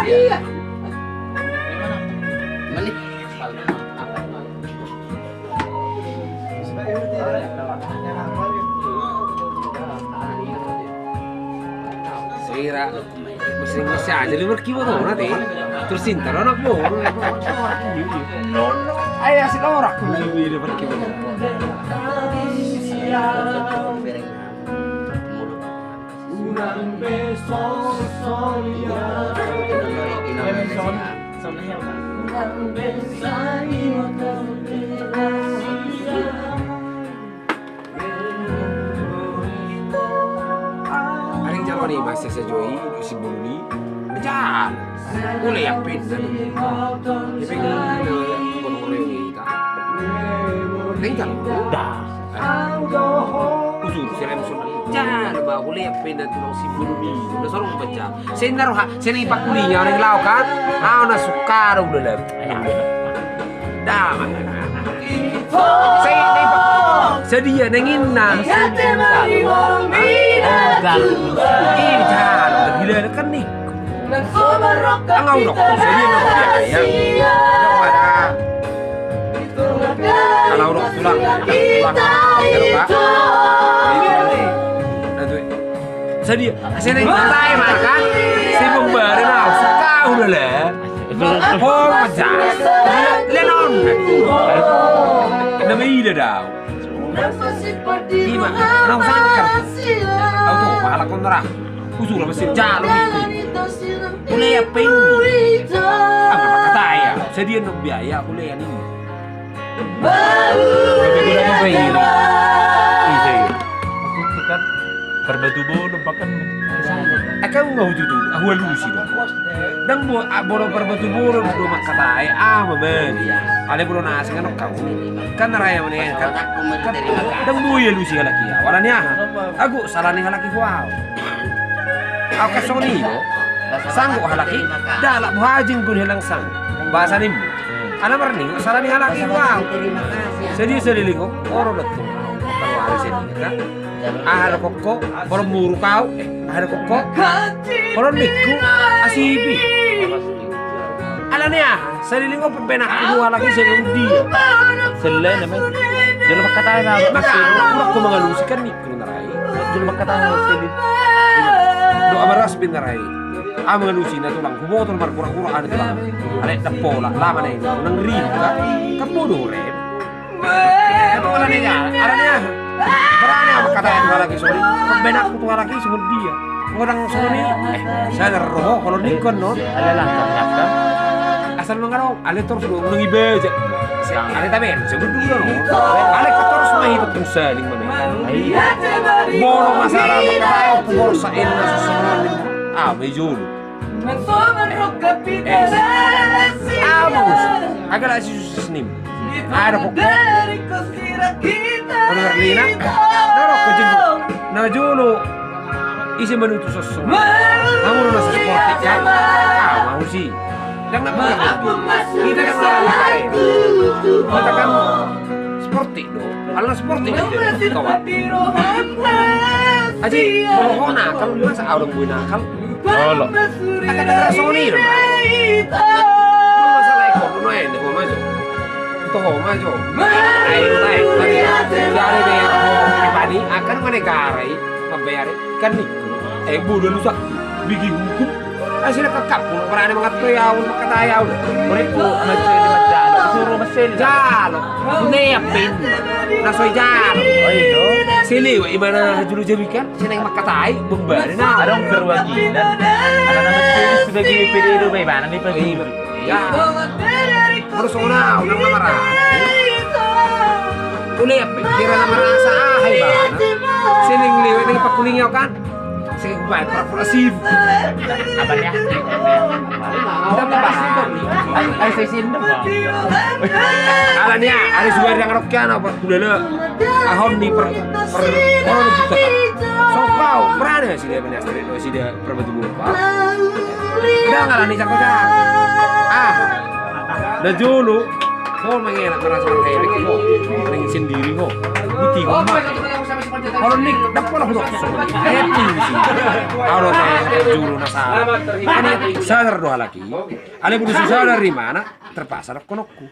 Iya. Sira, mesti aja lu berkiwa tuh nanti. Terus cinta anak mau. Ayo asik orang aku ini berkiwa. Paling jangan nih masih sejauh si Buni jalan, boleh ya pindah. Dia pengen kono-kono kita. Tinggal dah. Usul siapa musuh? Jalan bah boleh ya pindah tulang si Buni. Udah sorong baca. Saya naruh, saya nih pak kulinya orang lau kan? Nak suka udah lem. Dah mana? Saya nih pak. Sedia nengin nang. Ini jalan, gila kan nih. Angau dok, jadi nak biaya. Kalau dok tulang, ya jadi saya neng tay maka si pemberi nak suka udah lah. Oh macam, lenon. Nama ide dah. Ima, nang sangkar. Auto mahala kontra. Usul masih jalan itu. Boleh ya ping. Apa kata ya? Sedia nak biaya boleh ya ni. Tapi guna apa ini? Ini. Aku kan berbatu bolu pakan. Akan mau tutu, aku lusi dong. Dan bolo berbatu bolu do makata ya, men. Ale bolo nasi kan kau. Kan raya mana kan? Dan buaya lusi lagi ya. Warnanya, aku salah nih lagi wow. Aku kesoni yo. Sanggup halaki, dah lah buhajin gun hilang sang. Bahasa nim. Anak berni, salah nih halaki wow. Sedih lingkup, orang datang. Kalau hari sini kan, ahal koko, orang muru kau, ahal koko, orang niku asibi. Alanya, lingkup penak dua lagi selundi. Selain namanya, jangan berkata lah. Maka aku mengalusikan niku narai. Jangan berkata lah. Doa beras binarai. Mengalusi na tulang kubo tulang berkurang-kurang ada tulang. Alek dapola lama nih, nang rika, kabodoh rem. Bola nih ya, arahnya. Berani apa kata itu lagi sorry. Benak tuh lagi semua dia. Orang sorry, saya roh kalau nikon non. Ada lah ternyata. Asal mengarau, ale terus dulu ngibeje. Ale taben, sebut dulu non. Ale terus mah itu terus saling mana. Bolo masalah makanya borsa ini sesuatu. Mejul. Abus, agak lah susu senim. Ada pokok. Kalau Lina, narok kejenguk. Najulu isi menutu sesuatu. Kamu nasi seperti kan? Mau sih. Jangan kita kan lain. Kita kan seperti dong. Kalau seperti itu, kawan. Aji, mau nakal masa orang gue nakal? Kalau Akan ada Sony loh. Masalah ekor lu main deh, mau maju. Itu mau maju. Ayo, lagi. Dari bayar pribadi akan menegari, membayar kan nih. Bodoh lu sak, bikin hukum. Asyik kekap, berani mengatur ya, kata ya udah. mereka masih di Madal, suruh mesin Jalo, nepin, nasoi jalo. Oh itu. Sini, gimana juru jamikan? Sini yang makatai, bembari nah. Ada perwakilan. Ada nama mesin sebagai PD itu bagaimana nih Pak? Ya, harus udah marah. Uli kira nama rasa hai bang. Sini ngeliwat dengan pakulingnya kan? Sini baik progresif. Apa ya? Kita bahas itu. Ayo sesin dong. Alanya, ada suara yang rokian apa? Udah le, ahon di per orang kita. Sokau, berani sih dia punya sendiri, sih dia perbatu buka. Udah nggak nih cakap dah dulu. Kau mengelak merasa kayak begini, kau sendiri kok. Putih kok. Kalau nik dapat lah dok. Happy sih. Kalau juru nasara. Ini sadar doa lagi. Ale budu sadar dari mana? Terpaksa konokku.